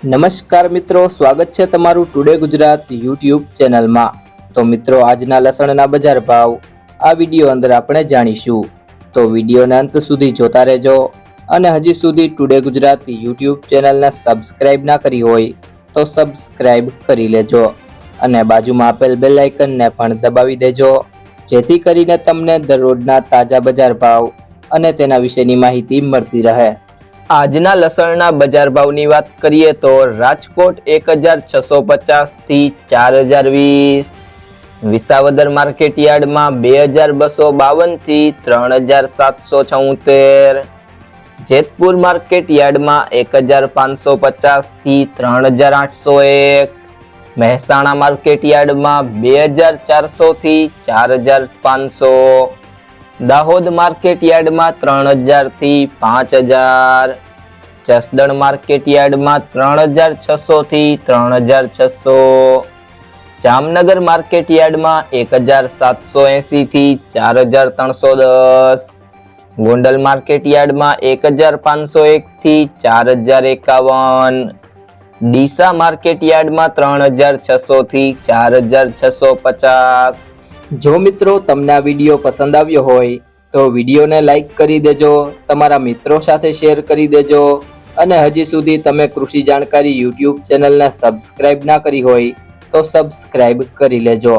નમસ્કાર મિત્રો, સ્વાગત છે તમારું ટુડે ગુજરાત યુટ્યુબ ચેનલમાં। તો મિત્રો, આજના લસણના બજાર ભાવ આ વિડીયો અંદર આપણે જાણીશું, તો વિડીયોના અંત સુધી જોતા રહેજો। અને હજી સુધી ટુડે ગુજરાત યુટ્યુબ ચેનલને સબસ્ક્રાઇબ ના કરી હોય તો સબસ્ક્રાઇબ કરી લેજો અને બાજુમાં આપેલ બેલ આઇકનને પણ દબાવી દેજો, જેથી કરીને તમને દરરોજના તાજા બજાર ભાવ અને તેના વિશેની માહિતી મળતી રહે। આજના લસણના બજાર ભાવની વાત કરીએ તો રાજકોટ 1650 થી 4020, વિસાવદર માર્કેટ યાર્ડમાં 2252 થી 3776, જેતપુર માર્કેટ યાર્ડમાં 1550 થી 3801, મહેસાણા માર્કેટ યાર્ડમાં 2400 થી 4500, દાહોદ માર્કેટ યાર્ડમાં 3000 થી 5000, જસદણ માર્કેટ યાર્ડમાં 3600 થી 3600, જામનગર માર્કેટ યાર્ડમાં 1780 થી 4310, ગોંડલ માર્કેટ યાર્ડમાં 1501 થી 4051, ડીસા માર્કેટ યાર્ડમાં 3600 થી 4650। જો મિત્રો તમને આ વિડીયો પસંદ આવ્યો હોય તો વિડીયોને લાઈક કરી દેજો, તમારા મિત્રો સાથે શેર કરી દેજો અને હજી સુધી તમે કૃષિ જાણકારી યુટ્યુબ ચેનલને સબસ્ક્રાઇબ ના કરી હોય તો સબસ્ક્રાઇબ કરી લેજો।